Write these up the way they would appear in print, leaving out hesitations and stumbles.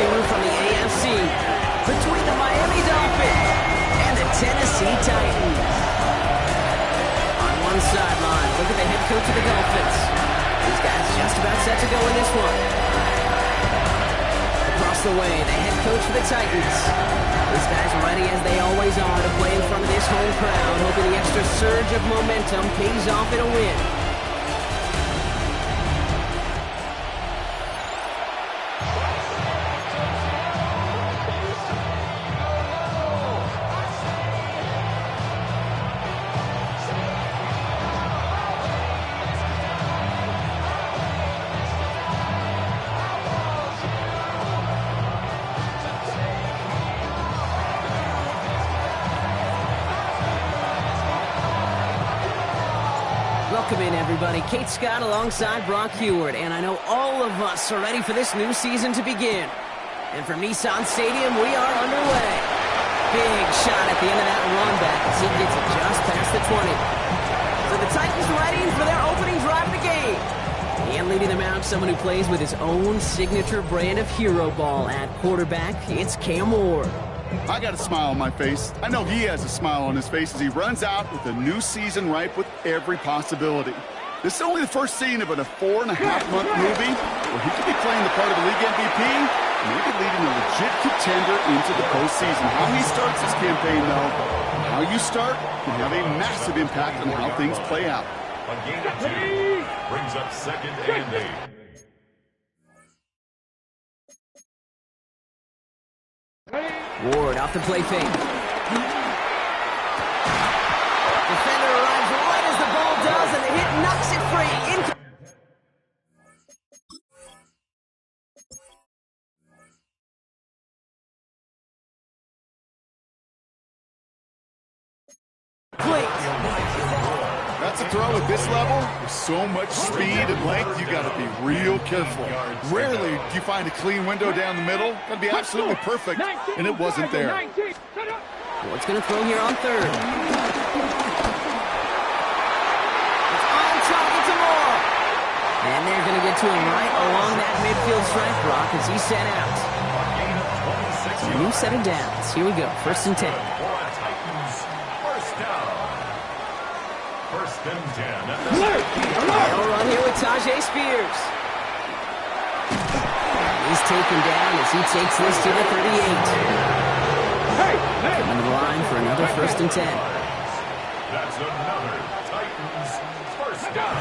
cartoon from the AFC between the Miami Dolphins and the Tennessee Titans. On one sideline, look at the head coach of the Dolphins. These guys just about set to go in this one. Across the way, the head coach for the Titans. These guys ready as they always are to play in front of this home crowd, hoping the extra surge of momentum pays off in a win. Welcome in, everybody. Kate Scott alongside Brock Huard, and I know all of us are ready for this new season to begin. And from Nissan Stadium, we are underway. Big shot at the end of that run back as he gets it just past the 20. So the Titans ready for their opening drive of the game. And leading them out, someone who plays with his own signature brand of hero ball at quarterback, it's Cam Ward. I got a smile on my face. I know he has a smile on his face as he runs out with a new season ripe with every possibility. This is only the first scene of a 4.5-month movie where he could be playing the part of the league MVP and maybe leading a legit contender into the postseason. How he starts his campaign, though, how you start can have a massive impact on how things play out. A gain of 2 brings up 2nd and 8. Ward off the play fake. Defender arrives right as the ball does, and the hit knocks it free. That's a throw at this level. With so much speed and length, you got to be real careful. Rarely do you find a clean window down the middle. That'd be absolutely perfect, and it wasn't there. Ward's going to throw here on 3rd. It's on target to Moore. And they're going to get to him right along that midfield strike block as he's sent out. A new set of downs. Here we go. 1st and 10. First and 10. They'll run here with Tyjae Spears. He's taken down as he takes this to the 38. Coming to the line for another 1st and 10. That's another Titans first down.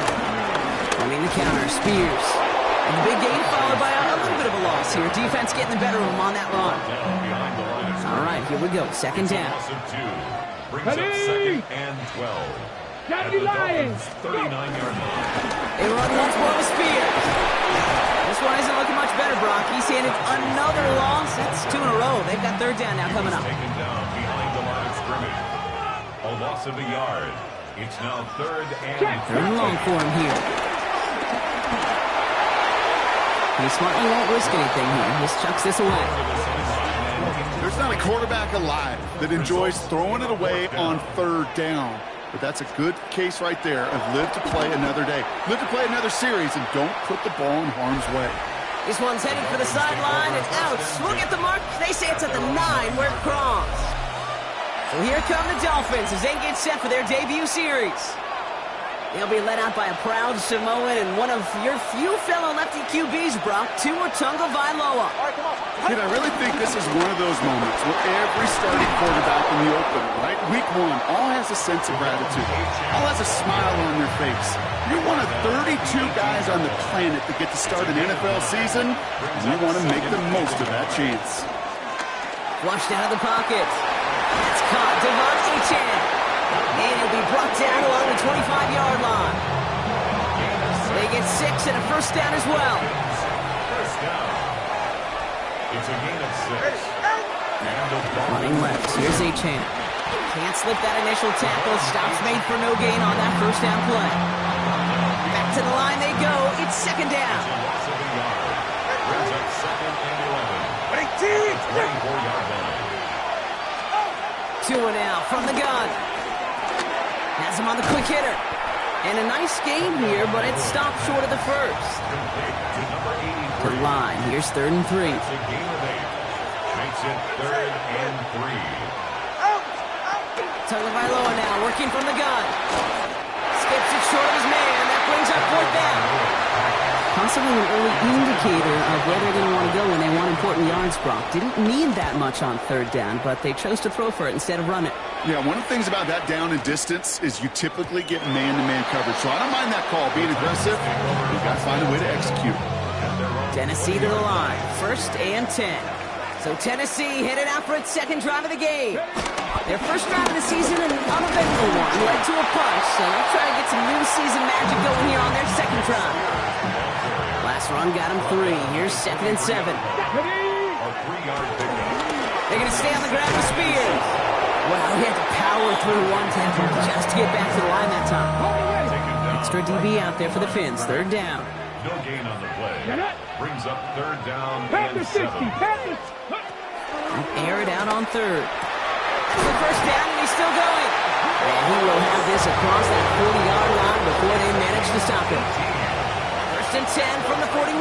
Running the counter, Spears. And the big gain followed by a little bit of a loss here. Defense getting the better of him on that run. All right, here we go. 2nd down. Brings up 2nd and 12. At the Dolphins' 39-yard line. They run once more with Spears. This one isn't looking much better, Brock. He's handed another loss. That's 2 in a row. They've got 3rd down now coming up. Taken down behind the line of scrimmage. A loss of a yard. It's now 3rd and 3rd and long for him here. He's smart. He won't risk anything here. Just chucks this away. There's not a quarterback alive that enjoys throwing it away on 3rd down. But that's a good case right there of live to play another day. Live to play another series and don't put the ball in harm's way. This one's heading for the sideline and out. Look at the mark. They say it's at the 9 where it crosses. So here come the Dolphins as they get set for their debut series. They'll be led out by a proud Samoan and one of your few fellow lefty QBs, Brock, Tua Tagovailoa. Dude, I really think this is one of those moments where every starting quarterback in the opener, right? Week 1, all has a sense of gratitude. All has a smile on their face. You're one of 32 guys on the planet that get to start an NFL season, and you want to make the most of that chance. Flushed out of the pocket. It's caught. Devon Achane. And he'll be brought down along the 25-yard line. They get 6 and a 1st down as well. First down. It's a gain of 6. Running left. Here's Achane. Can't slip that initial tackle. Stops made for no gain on that 1st down play. Back to the line they go. It's 2nd down. Loss of a yard. Brings up 2nd and 11. 24-yard line. Tua now from the gun. Has him on the quick hitter. And a nice game here, but it stopped short of the 1st. Complete to number 83. line. Here's 3rd and 3. It's a gain of 8. Makes it 3rd and 3. Tagovailoa now working from the gun. Skips it short of his man. That brings up 4th down. Possibly an early indicator of where they're going to want to go when they want important yards, Brock. Didn't need that much on 3rd down, but they chose to throw for it instead of run it. Yeah, one of the things about that down and distance is you typically get man-to-man coverage. So I don't mind that call. Being aggressive, you've got to find a way to execute. Tennessee to the line. 1st and 10. So Tennessee headed out for its 2nd drive of the game. Their 1st drive of the season, an uneventful one, led to a punch. So they'll try to get some new season magic going here on their 2nd drive. Last run got him 3. Here's 2nd and 7. A 3-yard pickup. They're going to stay on the ground with Spears. Wow, he had to power through one tackle just to get back to the line that time. Extra DB out there for the Finns. 3rd down. No gain on the play. Brings up 3rd down and 7. Air it out on 3rd. That's the 1st down, and he's still going. And he will have this across that 40-yard line before they manage to stop him. 1st and 10 from the 41.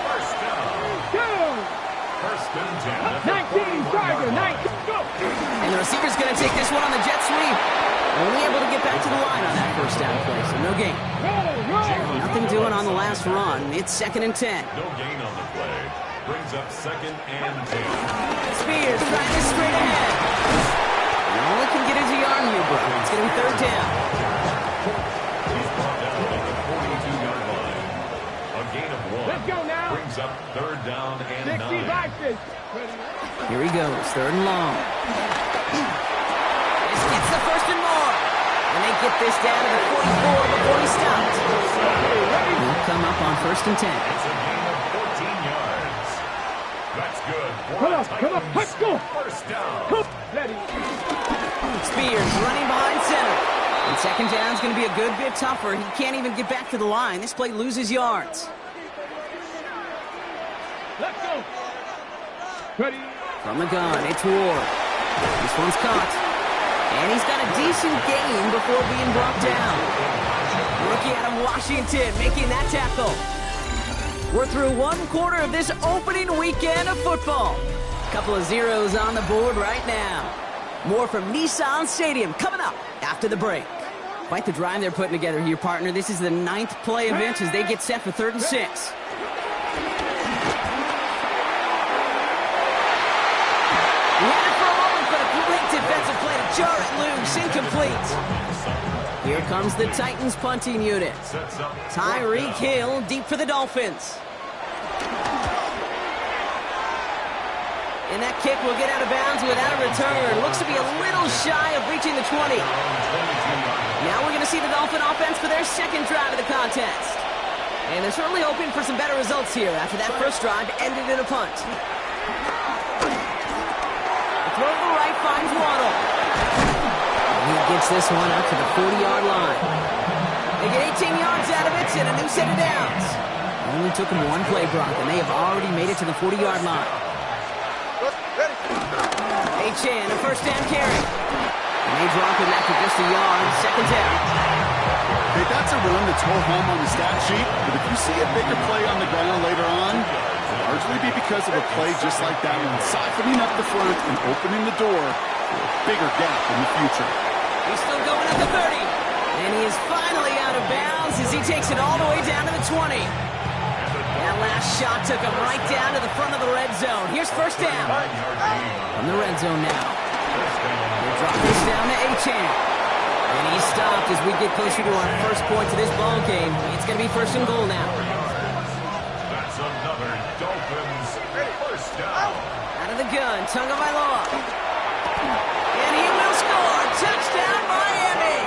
First down. 1st and 10. 19, Tiger, 19, go! And the receiver's going to take this one on the jet sweep. Only able to get back to the line on that 1st down play, so no gain. Nothing doing on the last run. It's 2nd and 10. No gain on the play. Brings up 2nd and 10. Spears trying this straight ahead. And all he can get is a arm here, bro. It's going to be 3rd down. He's brought down at the 42-yard line. A gain of 1. Let's go now. Brings up 3rd down and 9. 65. Here he goes, 3rd and long. This gets the 1st and more. And they get this down to the 44 before he stops. He'll come up on 1st and 10. It's a gain of 14 yards. That's good. Come on, let's go. 1st down. Spears running behind center. And 2nd down's going to be a good bit tougher. He can't even get back to the line. This play loses yards. Let's go. Ready. From the gun, it's Ward. This one's caught. And he's got a decent gain before being brought down. Rookie out of Washington making that tackle. We're through 1 quarter of this opening weekend of football. Couple of zeros on the board right now. More from Nissan Stadium coming up after the break. Quite the drive they're putting together here, partner. This is the 9th play of inches. They get set for 3rd and 6. Defensive play to jar it loose, incomplete. Here comes the Titans punting unit. Tyreek Hill deep for the Dolphins. And that kick will get out of bounds without a return. Looks to be a little shy of reaching the 20. Now we're going to see the Dolphin offense for their 2nd drive of the contest. And they're certainly hoping for some better results here after that 1st drive ended in a punt. Throw to the right, finds Waddle. He gets this one out to the 40-yard line. They get 18 yards out of it and a new set of downs. Only took them 1 play, Brock, and they have already made it to the 40-yard line. Achane, a 1st down carry. And they drop him after just a yard, 2nd down. Hey, that's a run that's ho hum on the stat sheet, but if you see a bigger play on the ground later on, largely be because of a play just like that one, siphoning up the front and opening the door for a bigger gap in the future. He's still going at the 30. And he is finally out of bounds as he takes it all the way down to the 20. That last shot took him right down to the front of the red zone. Here's 1st down. From the red zone now. They'll drop this down to Achane. And he's stopped as we get closer to our 1st point to this ball game. It's going to be 1st and goal now. That's another Dolphins 1st down. Out of the gun, Tagovailoa. And he will score. Touchdown, Miami.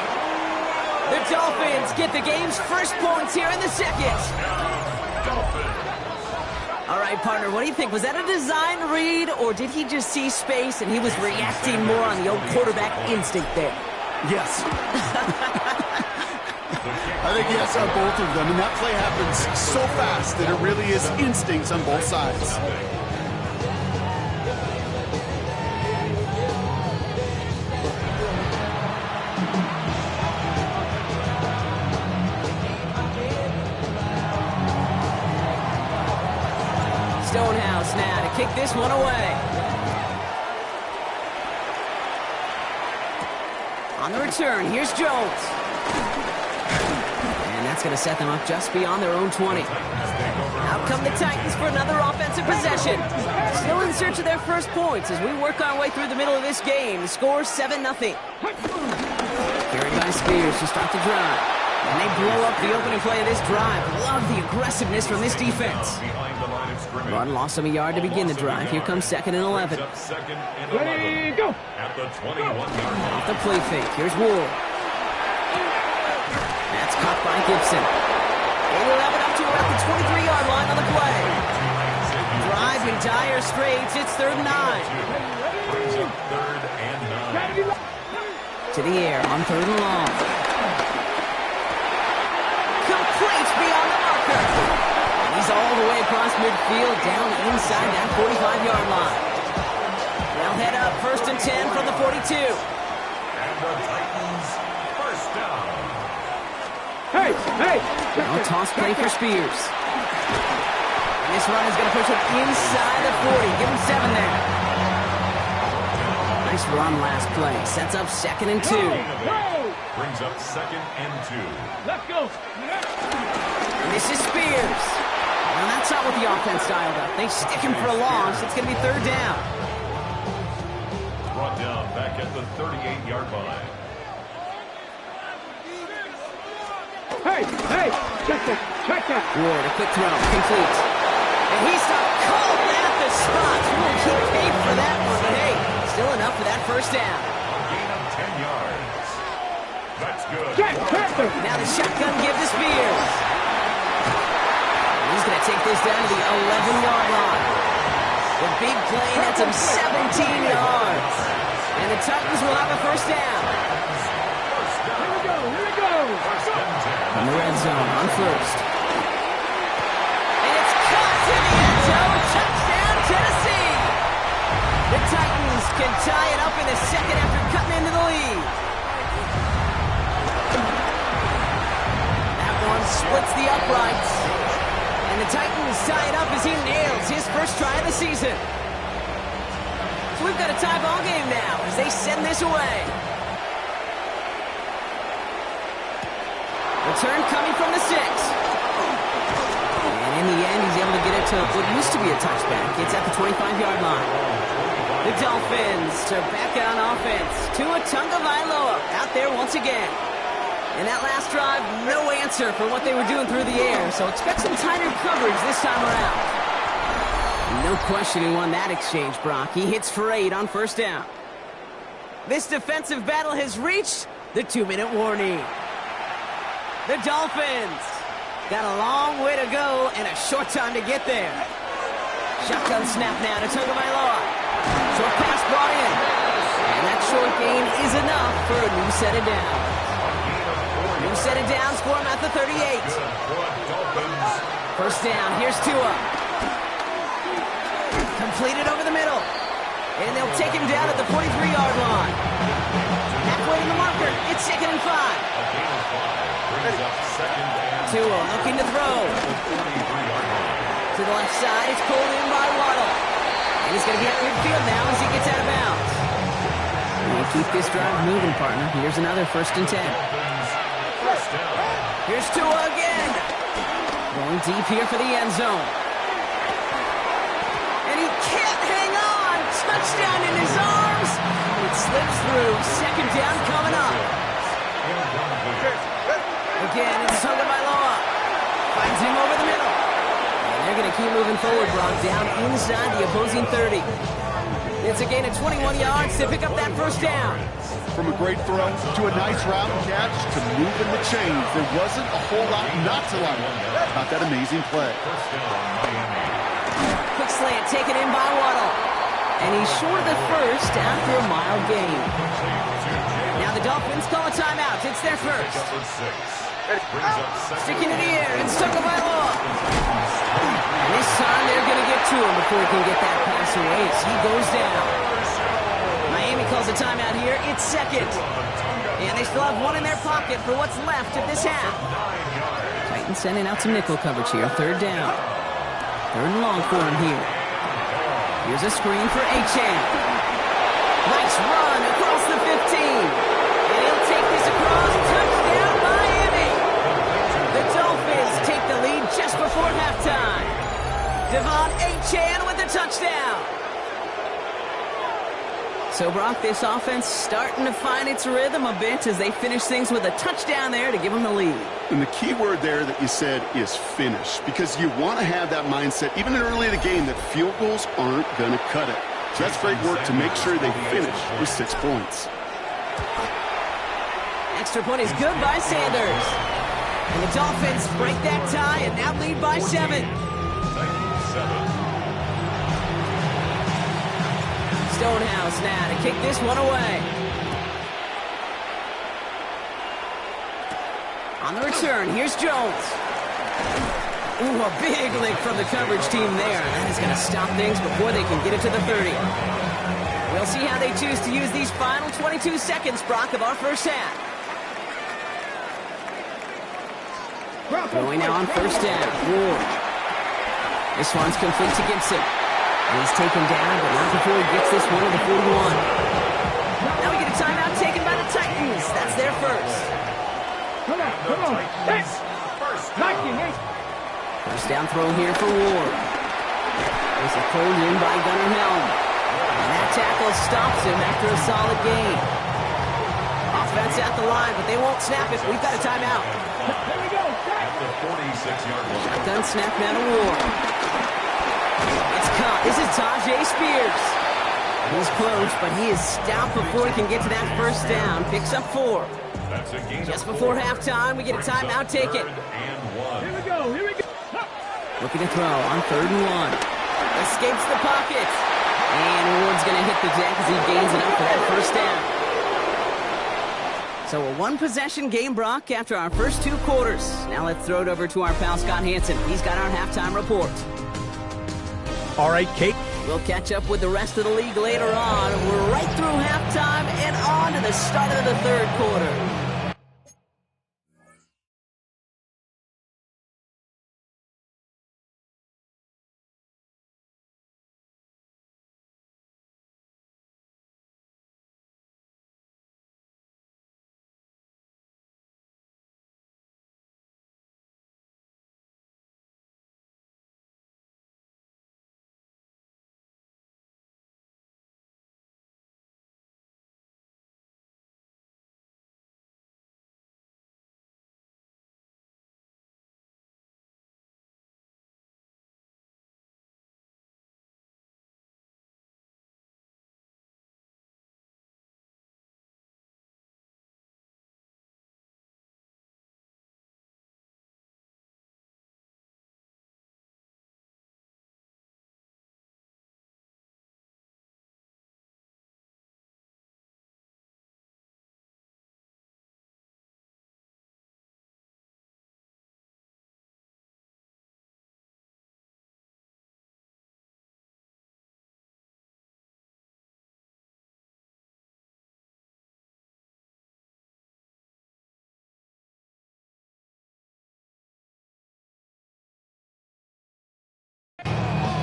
The Dolphins get the game's 1st points here in the 2nd. All right, partner, what do you think? Was that a design read, or did he just see space and he was reacting more on the old quarterback instinct there? Yes. I think yes on both of them, and that play happens so fast that it really is instincts on both sides. Stonehouse now to kick this one away. On the return, here's Jones. And that's going to set them up just beyond their own 20. Out come the Titans for another offensive possession. Still in search of their first points as we work our way through the middle of this game. The score 7-0. Carried by Spears to start the drive. And they blow up the opening play of this drive. Love the aggressiveness from this defense. Run lost him a yard to begin the drive. Here comes 2nd and 11. Ready, go. At the 21-yard line. Off the play fake. Here's Ward. That's caught by Gibson. They'll have it up to about the 23-yard line on the play. Drive in dire straits. It's 3rd and 9. Brings up 3rd and 9. To the air on 3rd and long. Complete beyond the marker. And he's all the way across midfield, down inside that 45-yard line. They'll head up 1st and 10 from the 42. And the Titans first down. Hey, hey. Now a toss play for Spears. And this run is going to push him inside the 40. Give him 7 there. Nice run last play. Sets up 2nd and 2. Go. Brings up 2nd and 2. Let's go. And this is Spears. Well, that's not what the offense dialed up. They stick him for a loss. It's going to be 3rd down. Brought down back at the 38-yard line. Hey, hey. Check that. Check that. Ward, a quick throw. Complete. And he's called at the spot. We'll keep paid for that one. But hey, still enough for that first down. Gain of 10 yards. That's good. Check, Panther. Now the shotgun give to Spears. He's going to take this down to the 11-yard line. The big play nets him 17 yards. And the Titans will have a first down. Here we go. Here we go. In the red zone on 1st. And it's caught in the end zone. Touchdown, Tennessee. The Titans can tie it up in the 2nd after cutting into the lead. That one splits the uprights. And the Titans tie it up as he nails his first try of the season. So we've got a tie ball game now as they send this away. Return coming from the 6. And in the end, he's able to get it to what used to be a touchback. It's at the 25-yard line. The Dolphins are back on offense. Tua Tagovailoa out there once again. And that last drive, no answer for what they were doing through the air. So expect some tighter coverage this time around. No question he won that exchange, Brock. He hits for 8 on 1st down. This defensive battle has reached the 2-minute warning. The Dolphins got a long way to go and a short time to get there. Shotgun snap now to Tagovailoa. Short pass brought in. And that short gain is enough for a new set of downs. New set of downs for him at the 38. First down, here's Tua. Completed over the middle. And they'll take him down at the 43-yard line. Halfway to the marker, it's 2nd and 5. Tua looking to throw. To the left side, it's pulled in by Waddle. And he's going to be at midfield now as he gets out of bounds. And keep this drive moving, partner. Here's another 1st and 10. Here's Tua again. Going deep here for the end zone. And he can't hang on. Touchdown in his arms. It slips through. 2nd down coming up. Again, it's Tagovailoa. Finds him over the middle. And they're going to keep moving forward, Brock, down inside the opposing 30. It's a gain of 21 yards to pick up that first down. From a great throw to a nice route catch to moving the chains, there wasn't a whole lot not to like about that amazing play. Quick slant taken in by Waddle. And he's short of the first after a mild gain. Now the Dolphins call a timeout. It's their first. Sticking in the air, and Tagovailoa. And this time they're going to get to him before he can get that pass away as he goes down. Miami calls a timeout here. It's 2nd. And they still have one in their pocket for what's left of this half. Titans sending out some nickel coverage here. 3rd down. Third and long for him here. Here's a screen for Achane. Nice run across the 15. And he'll take this across. Touchdown, Miami. The Dolphins take the lead just before halftime. De'Von Achane with the touchdown. So, Brock, this offense starting to find its rhythm a bit as they finish things with a touchdown there to give them the lead. And the key word there that you said is finish, because you want to have that mindset, even early in the game, that field goals aren't going to cut it. So that's great work to make sure they finish with 6 points. Extra point is good by Sanders. And the Dolphins break that tie and now lead by 7. Stonehouse now to kick this one away. On the return, here's Jones. Ooh, a big lick from the coverage team there. And that is going to stop things before they can get it to the 30. We'll see how they choose to use these final 22 seconds, Brock, of our first half. Going now on first down. Ward. This one's complete to Gibson. And he's taken down, but not before he gets this one to the 41. Now we get a timeout taken by the Titans. That's their first. Come on. Hey. First down throw here for Ward. There's a pulled in by Gunnar Helm. And that tackle stops him after a solid gain. Offense at the line, but they won't snap it. We've got a timeout. Here we go. At the 46-yard line. Shotgun snap now to Ward. It's caught. This is Tyjae Spears. He's close, but he is stopped before he can get to that first down. Picks up 4. That's a gain. Just before halftime, we get a timeout taken. Here we go. Looking to throw on 3rd and 1. Escapes the pocket. And Ward's going to hit the deck as he gains it up for that first down. So a one-possession game, Brock, after our first 2 quarters. Now let's throw it over to our pal Scott Hanson. He's got our halftime report. All right, Kate. We'll catch up with the rest of the league later on. We're right through halftime and on to the start of the 3rd quarter.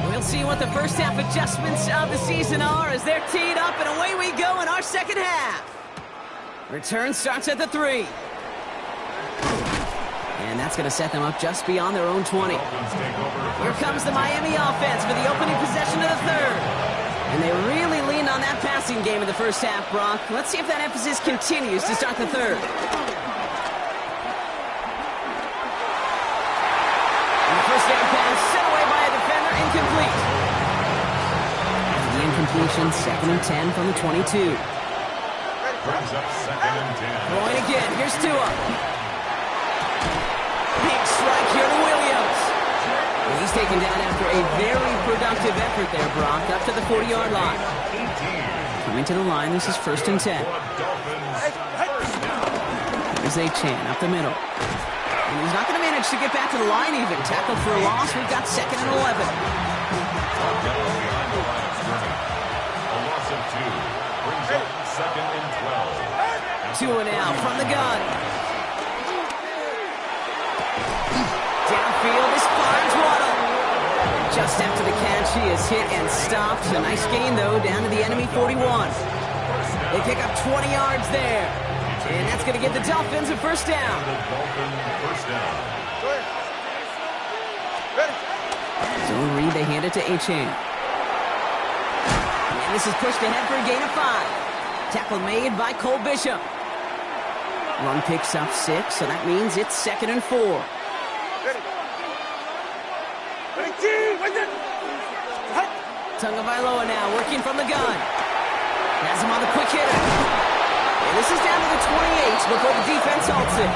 We'll see what the first half adjustments of the season are as they're teed up, and away we go in our second half. Return starts at the 3. And that's going to set them up just beyond their own 20. Here comes the Miami offense for the opening possession of the 3rd. And they really leaned on that passing game in the first half, Brock. Let's see if that emphasis continues to start the 3rd. And the first down pass sent away by a defender, incomplete. After the incompletion, 2nd and 10 from the 22. Brings up 2nd and 10. Throwing again, here's Tua. Big strike here to Williams. And he's taken down after a very productive effort there, Brock, up to the 40-yard line. Coming to the line, this is 1st and 10. Here's Achane up the middle. And he's not going to manage to get back to the line even. Tackled for a loss. We've got 2nd and 11. Behind the line of scrimmage. A loss of 2. Brings up 2nd and 12. Tua now from the gun. Downfield, this finds Waddle. Just after the catch, he is hit and stopped. A nice gain, though, down to the enemy 41. They pick up 20 yards there. And that's going to give the Dolphins a first down. Zone read, they hand it to Achane. And this is pushed ahead for a gain of 5. Tackle made by Cole Bishop. Run picks up 6, so that means it's 2nd and 4. Tagovailoa now working from the gun. Has him on the quick hitter. And this is down to the 28 before the defense halts it.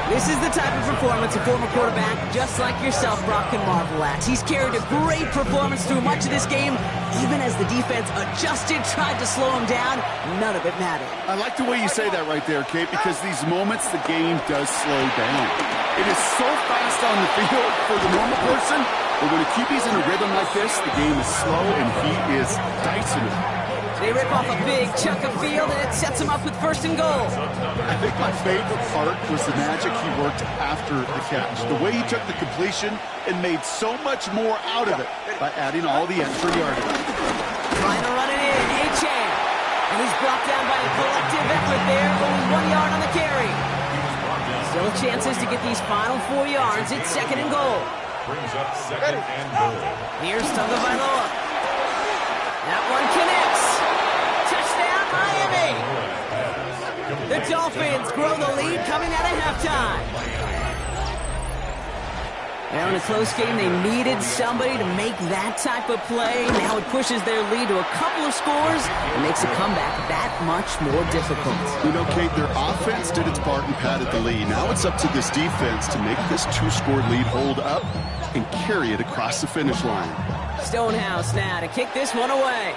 This is the type of performance a former quarterback just like yourself, Brock, can marvel at. He's carried a great performance through much of this game. Even as the defense adjusted, tried to slow him down, none of it mattered. I like the way you say that right there, Kate, because these moments the game does slow down. It is so fast on the field for the normal person, but when a QB's in a rhythm like this, the game is slow and he is dicing it. They rip off a big chunk of field, and it sets him up with 1st and goal. I think my favorite part was the magic he worked after the catch. The way he took the completion and made so much more out of it by adding all the extra yardage. Trying to run it in, Achane. And he's brought down by a collective effort there, only 1 yard on the carry. Still chances to get these final 4 yards. It's 2nd and goal. Brings up 2nd and goal. Here's Tagovailoa. That one connects. Touchdown, Miami! The Dolphins grow the lead coming out of halftime. Now in a close game, they needed somebody to make that type of play. Now it pushes their lead to a couple of scores and makes a comeback that much more difficult. You know, Kate, their offense did its part and padded the lead. Now it's up to this defense to make this 2-score lead hold up and carry it across the finish line. Stonehouse now to kick this one away.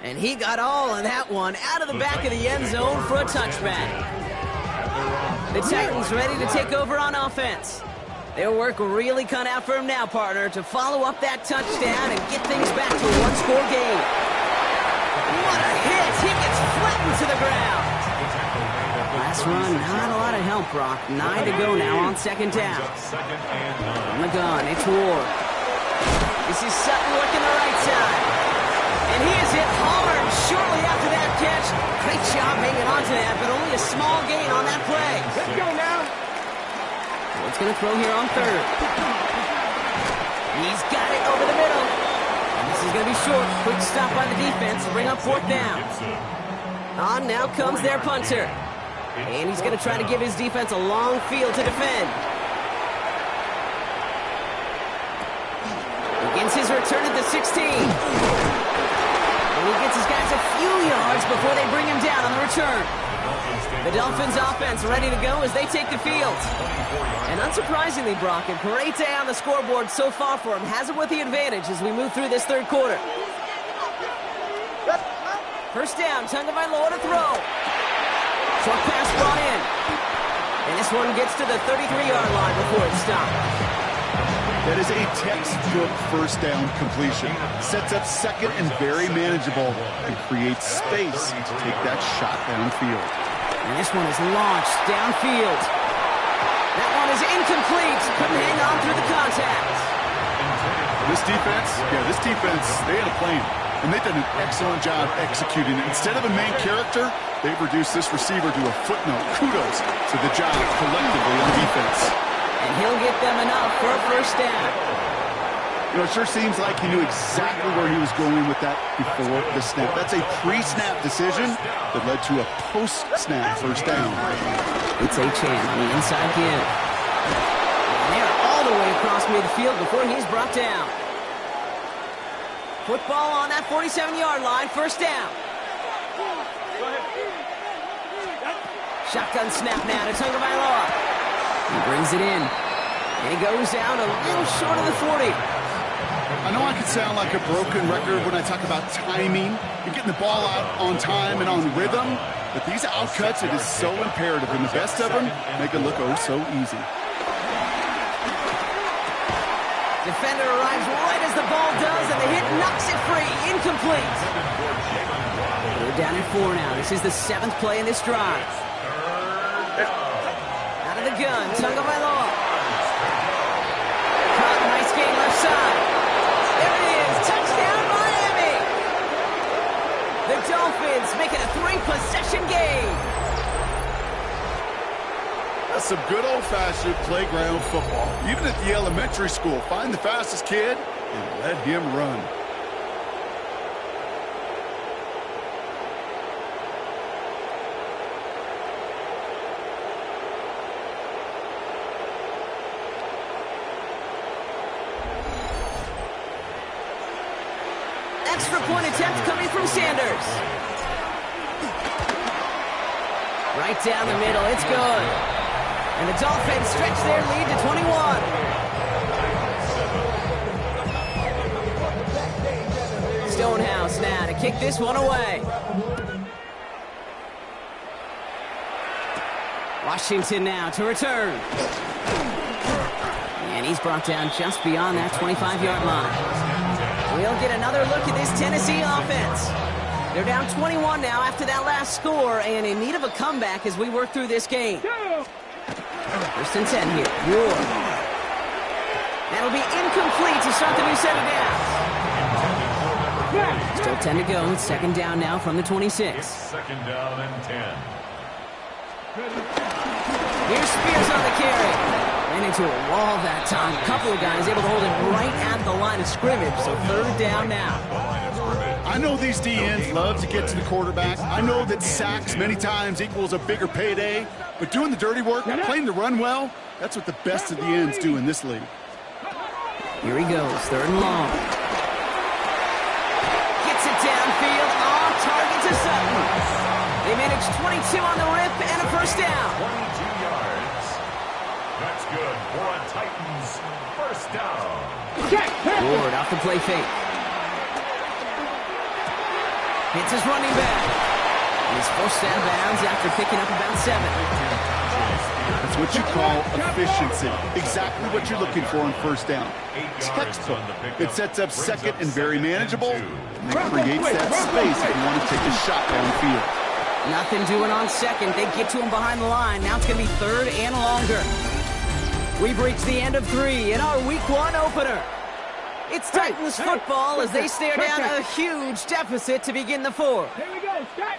And he got all of that one out of the back of the end zone for a touchback. The Titans ready to take over on offense. Their work really cut out for him now, partner, to follow up that touchdown and get things back to a 1-score game. What a hit! He gets flattened to the ground. Last run, not a lot of help, Brock. 9 to go now on 2nd down. On the gun, it's Ward. This is Sutton working the right side. And he is hit hard shortly after that catch. Great job hanging on to that, but only a small gain on that play. Let's go now. Ward's going to throw here on 3rd. He's got it over the middle. And this is going to be short. Quick stop by the defense to bring up 4th down. On now comes their punter. And he's going to try to give his defense a long field to defend. Begins his return at the 16. And he gets his guys a few yards before they bring him down on the return. The Dolphins offense ready to go as they take the field. And unsurprisingly, Brock, a great day on the scoreboard so far for him. Has it with the advantage as we move through this 3rd quarter. First down, Tagovailoa to throw. Short pass brought in. And this one gets to the 33-yard line before it's stopped. That is a textbook first down completion. Sets up 2nd and very manageable and creates space to take that shot downfield. And this one is launched downfield. That one is incomplete. Couldn't hang on through the contact. This defense, they had a plan. And they've done an excellent job executing it. Instead of a main character, they've reduced this receiver to a footnote. Kudos to the job collectively on defense. And he'll get them enough for a first down. You know, it sure seems like he knew exactly where he was going with that before the snap. That's a pre-snap decision that led to a post-snap first down. It's Achane on the inside give. And they're all the way across midfield before he's brought down. Football on that 47-yard line, first down. Shotgun snap now to Tagovailoa. He brings it in. And he goes down a little short of the 40. I know I can sound like a broken record when I talk about timing and getting the ball out on time and on rhythm, but these outcuts, it is so imperative, and the best of them make it look oh so easy. Defender arrives right as the ball does, and the hit knocks it free. Incomplete. We're down at 4 now. This is the 7th play in this drive. Out of the gun, Tagovailoa. some good old-fashioned playground football. Even at the elementary school, find the fastest kid and let him run. Extra point attempt coming from Sanders. Right down the middle, it's good. And the Dolphins stretch their lead to 21. Stonehouse now to kick this one away. Washington now to return. And he's brought down just beyond that 25-yard line. We'll get another look at this Tennessee offense. They're down 21 now after that last score and in need of a comeback as we work through this game. First and 10 here. Ward. That'll be incomplete to start the new set of downs. Still 10 to go. It's second down now from the 26. It's second down and 10. Here's Spears on the carry. Ran into a wall that time. A couple of guys able to hold it right at the line of scrimmage. So third down now. I know these DNs love to get to the quarterback. I know that sacks many times equals a bigger payday. But doing the dirty work, playing the run well, that's what the best of the ends do in this league. Here he goes, third and long. Gets it downfield, on target to Sutton. They manage 22 on the rip and a first down. 22 yards. That's good for a Titans first down. Ward off the play fake. Hits his running back. He's forced out of bounds after picking up about 7. That's what you call efficiency. Exactly what you're looking for on first down. Textbook. It sets up second and very manageable, and it creates that space if you want to take a shot downfield. Nothing doing on second. They get to him behind the line. Now it's going to be third and longer. We've reached the end of 3 in our Week 1 opener. It's Titans football as they stare down a huge deficit to begin the 4th. Here we go, Scott.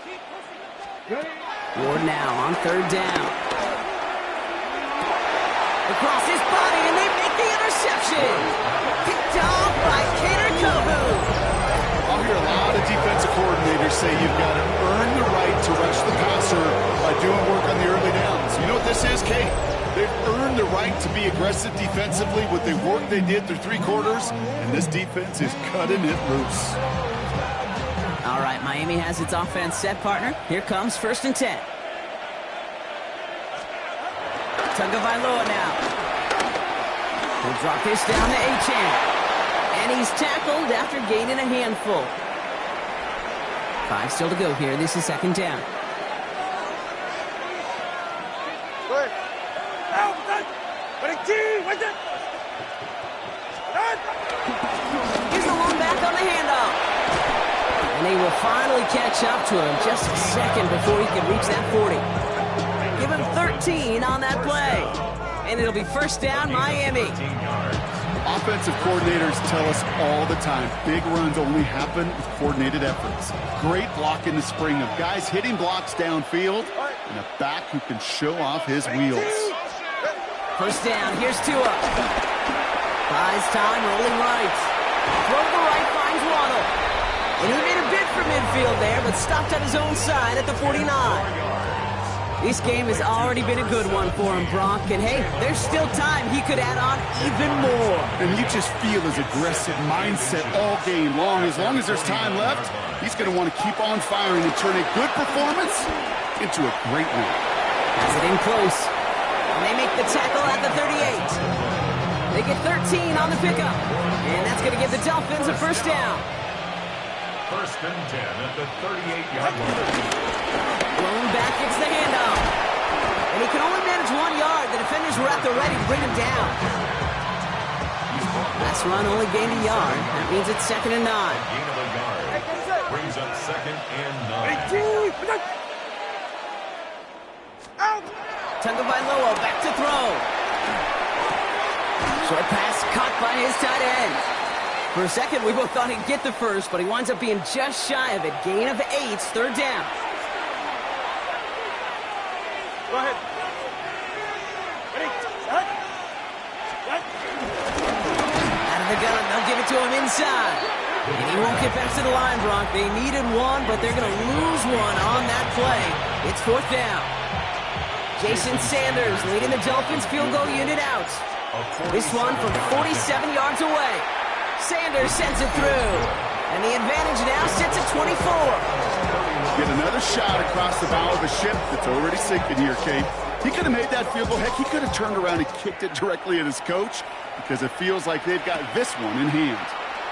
Ward now on third down. Across his body, and they make the interception. Picked off by Kader Kohou. I'll hear a lot of defensive coordinators say you've got to earn the right to rush the passer by doing work on the early downs. You know what this is, Kate? They've earned the right to be aggressive defensively with the work they did through 3 quarters, and this defense is cutting it loose. All right, Miami has its offense set, partner. Here comes first and 10. Tagovailoa now. He'll drop this down to Achane. And he's tackled after gaining a handful. 5 still to go here. This is second down. Here's the one back on the handoff. And they will finally catch up to him just a second before he can reach that 40. Give him 13 on that play. And it'll be first down, Miami. Offensive coordinators tell us all the time, big runs only happen with coordinated efforts. Great block in the spring of guys hitting blocks downfield and a back who can show off his wheels. First down, here's Tua. Buys time, rolling right. Throw the right, finds Waddle. And he made a bid for midfield there, but stopped on his own side at the 49. This game has already been a good one for him, Brock. And hey, there's still time. He could add on even more. And you just feel his aggressive mindset all game long. As long as there's time left, he's going to want to keep on firing and turn a good performance into a great one. Has it in close. And they make the tackle at the 38. They get 13 on the pickup. And that's going to give the Dolphins a first down. First and 10 at the 38-yard line. Blown back, gets the handoff. And he can only manage 1 yard. The defenders were at the ready to bring him down. Last run only gained a yard. That means it's second and 9. Gain of a yard. Brings up second and 9. Tagovailoa back to throw. Short pass caught by his tight end. For a second, we both thought he'd get the first, but he winds up being just shy of it. Gain of 8, third down. Go ahead. the gun. They'll give it to him inside. And he won't get back to the line, Brock. They needed one, but they're going to lose one on that play. It's 4th down. Jason Sanders leading the Dolphins field goal unit out. This one from 47 yards away. Sanders sends it through. And the advantage now sits at 24. Get another shot across the bow of a ship that's already sinking here, Kate. He could have made that field goal. Heck, he could have turned around and kicked it directly at his coach because it feels like they've got this one in hand.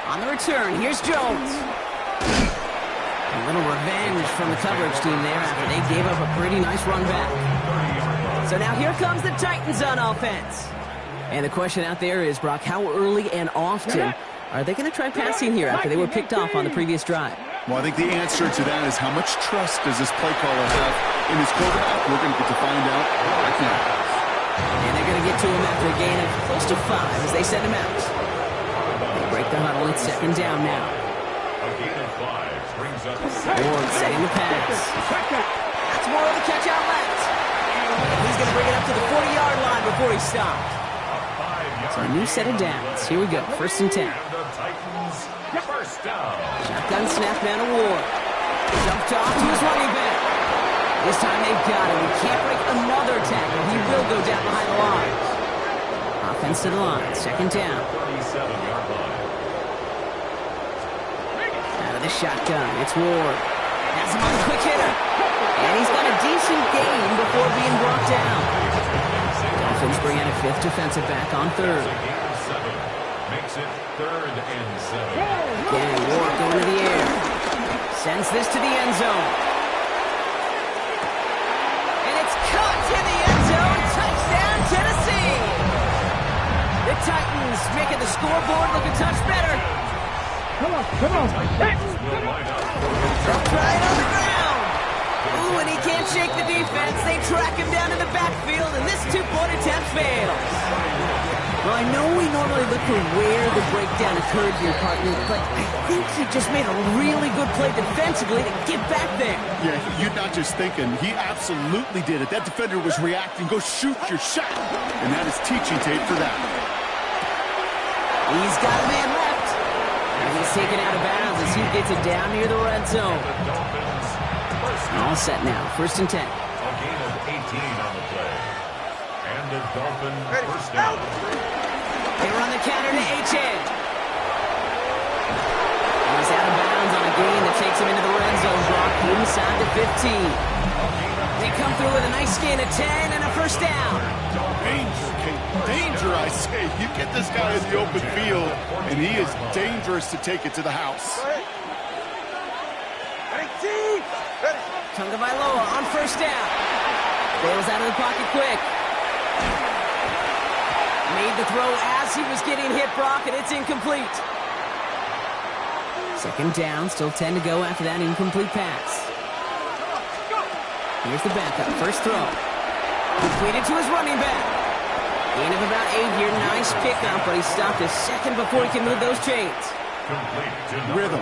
On the return, here's Jones. A little revenge from the coverage team there after they gave up a pretty nice run back. So now here comes the Titans on offense. And the question out there is, Brock, how early and often are they going to try passing here after they were picked off on the previous drive? Well, I think the answer to that is how much trust does this play caller have in his quarterback? We're going to get to find out right now. And they're going to get to him after a gain of close to 5 as they send him out. They break the huddle. It's 2nd down now. A gain of 5 brings up Ward setting the pass. That's more of the catch out left. He's going to bring it up to the 40-yard line before he stopped. So a new set of downs. Here we go. 1st and 10. the Titans. First down. Shotgun snap down to Ward. Jumped off to his running back. This time they've got him. He can't break another tackle. He will go down behind the line. Offense to the line. 2nd down. 37-yard line. Out of the shotgun. It's Ward. Has him on a quick hitter. And he's got a decent gain before being brought down. Dolphins bring in a 5th defensive back on 3rd. A gain of 7 makes it 3rd and 7. Again, Ward going to the air. Sends this to the end zone. And it's caught in the end zone. Touchdown, Tennessee. The Titans making the scoreboard look a touch better. Come on. Will line up. Right on the ground. Ooh, and he can't shake the defense. They track him down in the backfield, and this 2-point attempt fails. Well, I know we normally look for where the breakdown occurred here, partner, but I think he just made a really good play defensively to get back there. Yeah, you're not just thinking. He absolutely did it. That defender was reacting. Go shoot your shot. And that is teaching tape for that. He's got a man left. And he's taken out of bounds as he gets it down near the red zone. The Dolphins. First down. All set now. 1st and 10. A gain of 18 on the play. And the Dolphin first down. They run the counter to H.N. He's out of bounds on a gain that takes him into the red zone. Brock inside the 15. They come through with a nice gain of 10 and a first down. Danger, Kate. Danger, I say. You get this guy in the open field, and he is dangerous to take it to the house. Tagovailoa on first down. Bails out of the pocket quick. Made the throw as he was getting hit, Brock, and it's incomplete. 2nd down, still 10 to go after that incomplete pass. Here's the backup, first throw. Completed to his running back. Gain of about 8 here, nice pickup, but he stopped a second before he can move those chains. Rhythm.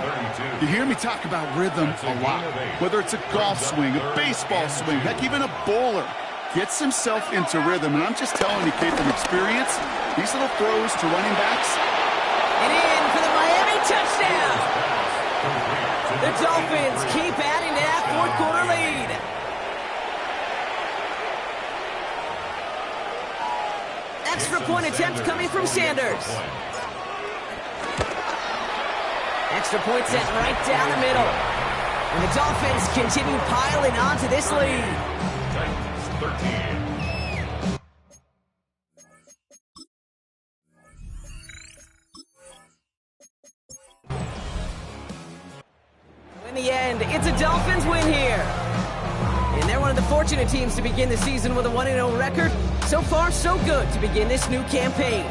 You hear me talk about rhythm a lot. Whether it's a golf swing, a baseball swing, heck, even a bowler gets himself into rhythm. And I'm just telling you, Kate, from experience, these little throws to running backs. And in for the Miami touchdown. The Dolphins keep adding to that 4th quarter lead. Extra point attempt coming from Sanders. Extra point set right down the middle. And the Dolphins continue piling onto this lead. Titans 13. In the end, it's a Dolphins win here. And they're one of the fortunate teams to begin the season with a 1-0 record. So far, so good to begin this new campaign.